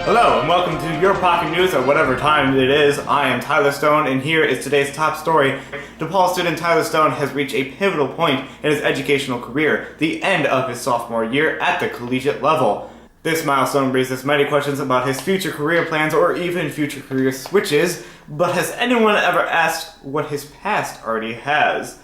Hello and welcome to your Pocket News at whatever time it is. I am Tyler Stone and here is today's top story. DePaul student Tyler Stone has reached a pivotal point in his educational career, the end of his sophomore year at the collegiate level. This milestone raises many questions about his future career plans or even future career switches, but has anyone ever asked what his past already has?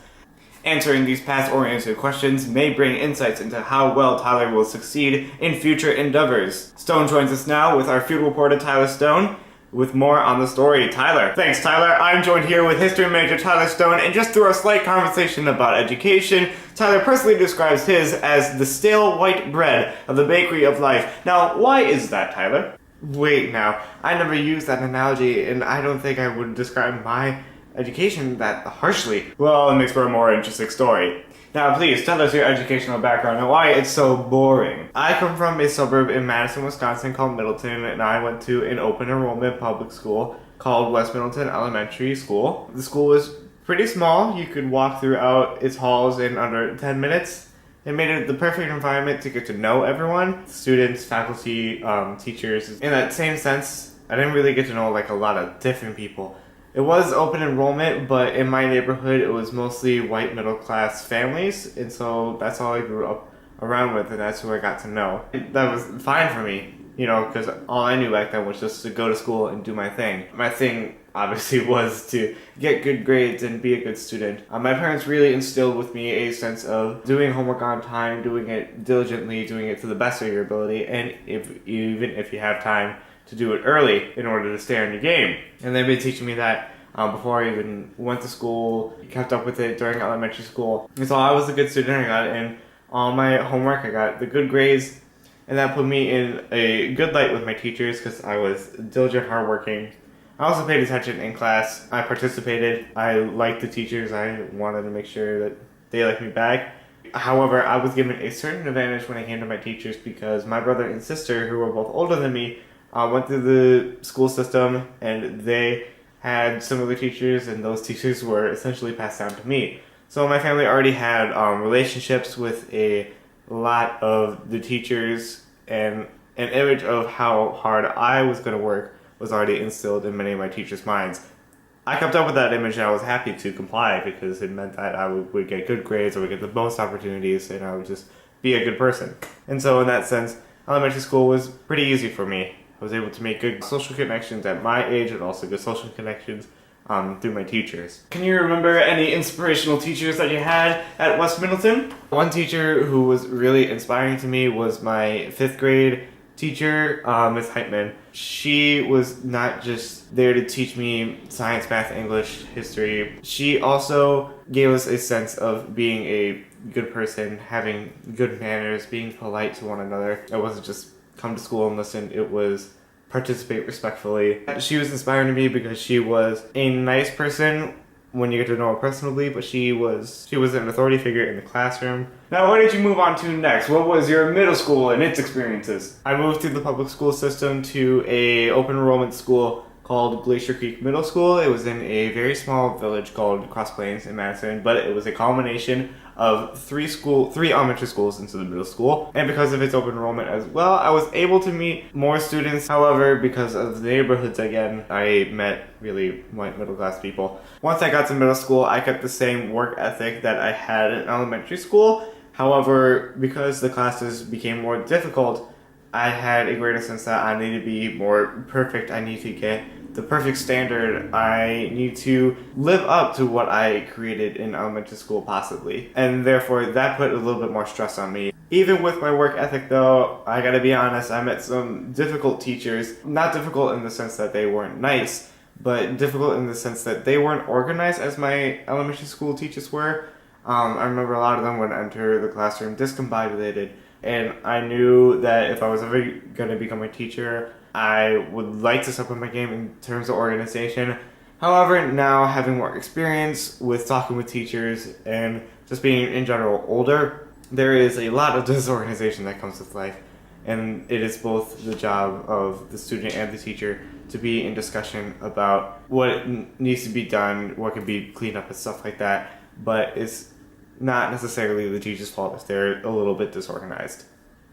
Answering these past-oriented questions may bring insights into how well Tyler will succeed in future endeavors. Stone joins us now with our field reporter Tyler Stone with more on the story. Tyler. Thanks, Tyler. I'm joined here with history major Tyler Stone, and just through a slight conversation about education, Tyler personally describes his as the stale white bread of the bakery of life. Now, why is that, Tyler? Wait now, I never used that analogy, and I don't think I would describe my education that harshly. Well, it makes for a more interesting story. Now please, tell us your educational background and why it's so boring. I come from a suburb in Madison, Wisconsin called Middleton, and I went to an open enrollment public school called West Middleton Elementary School. The school was pretty small. You could walk throughout its halls in under 10 minutes. It made it the perfect environment to get to know everyone, students, faculty, teachers. In that same sense, I didn't really get to know like a lot of different people. It was open enrollment, but in my neighborhood, it was mostly white middle-class families, and so that's all I grew up around with, and that's who I got to know. That was fine for me, because all I knew back then was just to go to school and do my thing. My thing, obviously, was to get good grades and be a good student. My parents really instilled with me a sense of doing homework on time, doing it diligently, doing it to the best of your ability, and even if you have time, to do it early in order to stay on your game. And they've been teaching me that before I even went to school, kept up with it during elementary school. And so I was a good student. I got in all my homework, I got the good grades, and that put me in a good light with my teachers because I was diligent, hardworking. I also paid attention in class. I participated. I liked the teachers. I wanted to make sure that they liked me back. However, I was given a certain advantage when it came to my teachers because my brother and sister, who were both older than me, went through the school system, and they had similar teachers, and those teachers were essentially passed down to me. So my family already had relationships with a lot of the teachers, and an image of how hard I was going to work was already instilled in many of my teachers' minds. I kept up with that image, and I was happy to comply because it meant that I would get good grades, I would get the most opportunities, and I would just be a good person. And so in that sense, elementary school was pretty easy for me. I was able to make good social connections at my age and also good social connections through my teachers. Can you remember any inspirational teachers that you had at West Middleton? One teacher who was really inspiring to me was my 5th grade teacher, Ms. Heitman. She was not just there to teach me science, math, English, history. She also gave us a sense of being a good person, having good manners, being polite to one another. It wasn't just come to school and listen, it was participate respectfully. She was inspiring to me because she was a nice person when you get to know her personally, but she was an authority figure in the classroom. Now, where did you move on to next? What was your middle school and its experiences? I moved through the public school system to a open enrollment school called Glacier Creek Middle School. It was in a very small village called Cross Plains in Madison, but it was a culmination of three elementary schools into the middle school. And because of its open enrollment as well, I was able to meet more students. However, because of the neighborhoods again, I met really white middle class people. Once I got to middle school, I kept the same work ethic that I had in elementary school. However, because the classes became more difficult, I had a greater sense that I need to be more perfect. I need to get the perfect standard. I need to live up to what I created in elementary school possibly. And therefore that put a little bit more stress on me. Even with my work ethic though, I gotta be honest, I met some difficult teachers. Not difficult in the sense that they weren't nice, but difficult in the sense that they weren't organized as my elementary school teachers were. I remember a lot of them would enter the classroom discombobulated, and I knew that if I was ever going to become a teacher, I would like to step up my game in terms of organization. However, now having more experience with talking with teachers and just being in general older, there is a lot of disorganization that comes with life. And it is both the job of the student and the teacher to be in discussion about what needs to be done, what can be cleaned up and stuff like that. But it's not necessarily the teacher's fault if they're a little bit disorganized.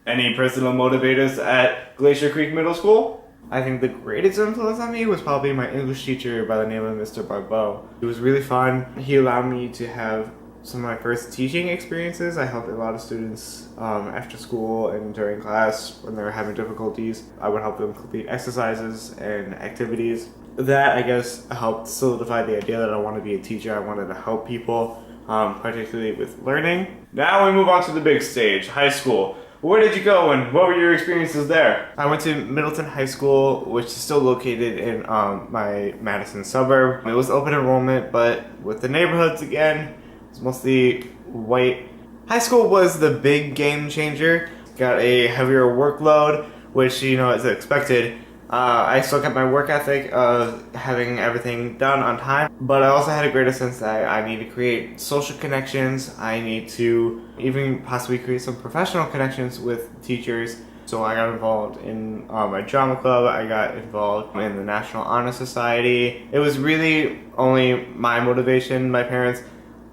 Any personal motivators at Glacier Creek Middle School? I think the greatest influence on me was probably my English teacher by the name of Mr. Barbeau. It was really fun. He allowed me to have some of my first teaching experiences. I helped a lot of students after school and during class when they were having difficulties. I would help them complete exercises and activities. That, I guess, helped solidify the idea that I want to be a teacher. I wanted to help people, particularly with learning. Now we move on to the big stage, high school. Where did you go and what were your experiences there? I went to Middleton High School, which is still located in my Madison suburb. It was open enrollment, but with the neighborhoods again, it's mostly white. High school was the big game changer. Got a heavier workload, which, is expected. I still kept my work ethic of having everything done on time, but I also had a greater sense that I need to create social connections. I need to even possibly create some professional connections with teachers. So I got involved in my drama club. I got involved in the National Honor Society. It was really only my motivation. My parents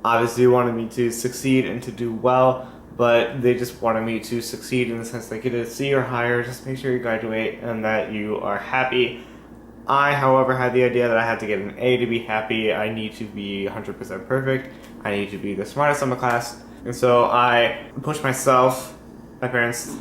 obviously wanted me to succeed and to do well, but they just wanted me to succeed in the sense they get a C or higher, just make sure you graduate and that you are happy. I, however, had the idea that I had to get an A to be happy. I need to be 100% perfect. I need to be the smartest in my class. And so I pushed myself. My parents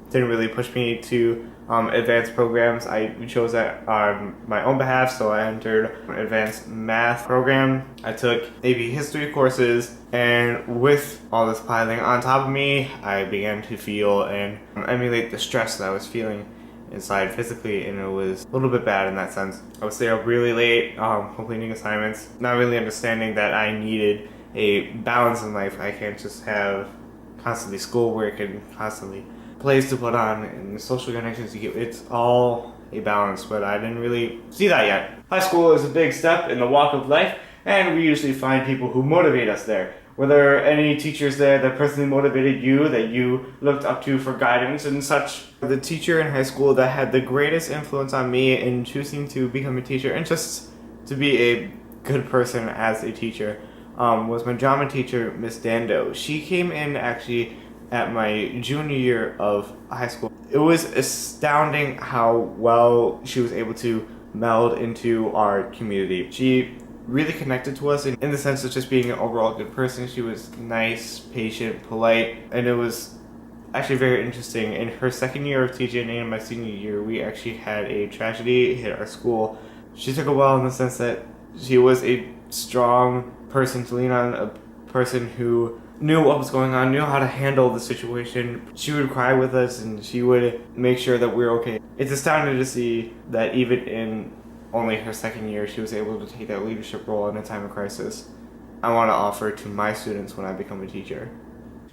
didn't really push me to advanced programs. I chose that on my own behalf, so I entered an advanced math program. I took AP history courses, and with all this piling on top of me, I began to feel and emulate the stress that I was feeling inside physically, and it was a little bit bad in that sense. I would stay up really late, completing assignments, not really understanding that I needed a balance in life. I can't just have constantly schoolwork and constantly plays to put on and social connections you get. It's all a balance, but I didn't really see that yet. High school is a big step in the walk of life, and we usually find people who motivate us there. Were there any teachers there that personally motivated you, that you looked up to for guidance and such? The teacher in high school that had the greatest influence on me in choosing to become a teacher and just to be a good person as a teacher was my drama teacher, Miss Dando. She came in actually at my junior year of high school. It was astounding how well she was able to meld into our community. She really connected to us in the sense of just being an overall good person. She was nice, patient, polite, and it was actually very interesting. In her second year of teaching and in my senior year, we actually had a tragedy hit our school. She took it well in the sense that she was a strong person to lean on, a person who knew what was going on, knew how to handle the situation. She would cry with us and she would make sure that we're okay. It's astounding to see that even in only her second year, she was able to take that leadership role in a time of crisis. I want to offer to my students when I become a teacher.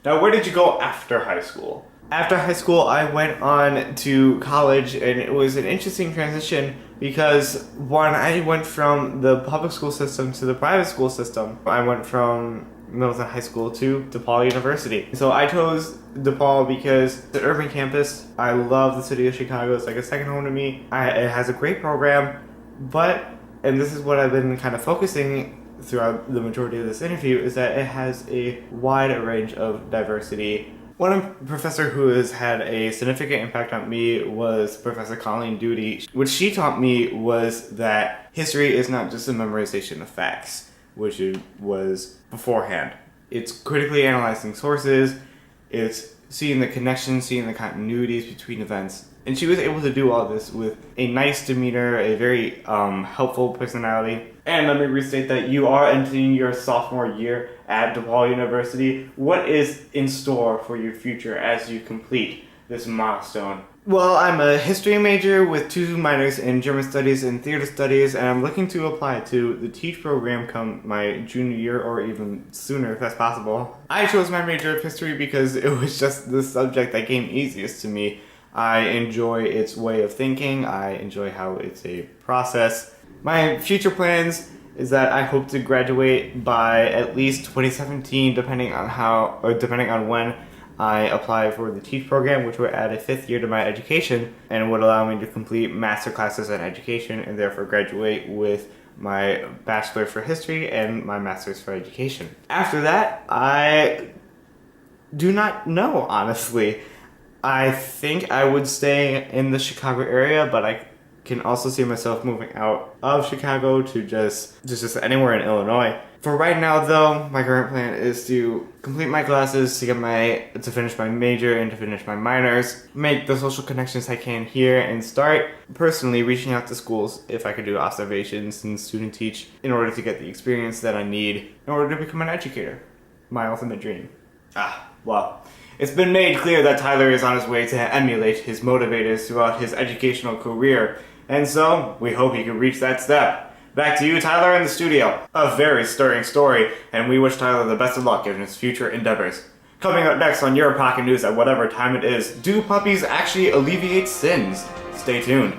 Now, where did you go after high school? After high school, I went on to college, and it was an interesting transition because, one, I went from the public school system to the private school system. I went from Middleton High School to DePaul University. So I chose DePaul because it's an urban campus. I love the city of Chicago. It's like a second home to me. It has a great program, but, and this is what I've been kind of focusing throughout the majority of this interview, is that it has a wide range of diversity. One professor who has had a significant impact on me was Professor Colleen Duty. What she taught me was that history is not just a memorization of facts, which it was beforehand. It's critically analyzing sources, it's seeing the connections, seeing the continuities between events. And she was able to do all this with a nice demeanor, a very helpful personality. And let me restate that you are entering your sophomore year at DePaul University. What is in store for your future as you complete this milestone? Well, I'm a history major with 2 minors in German studies and theater studies, and I'm looking to apply to the TEACH program come my junior year or even sooner if that's possible. I chose my major of history because it was just the subject that came easiest to me. I enjoy its way of thinking. I enjoy how it's a process. My future plans is that I hope to graduate by at least 2017, depending on when I apply for the TEACH program, which would add a 5th year to my education and would allow me to complete master classes in education and therefore graduate with my bachelor for history and my master's for education. After that, I do not know, honestly. I think I would stay in the Chicago area, but I can also see myself moving out of Chicago to just anywhere in Illinois. For right now, though, my current plan is to complete my classes, to finish my major and to finish my minors, make the social connections I can here, and start personally reaching out to schools if I could do observations and student teach in order to get the experience that I need in order to become an educator. My ultimate dream. Well, it's been made clear that Tyler is on his way to emulate his motivators throughout his educational career, and so we hope he can reach that step. Back to you, Tyler, in the studio. A very stirring story, and we wish Tyler the best of luck in his future endeavors. Coming up next on your Pocket News at whatever time it is, do puppies actually alleviate sins? Stay tuned.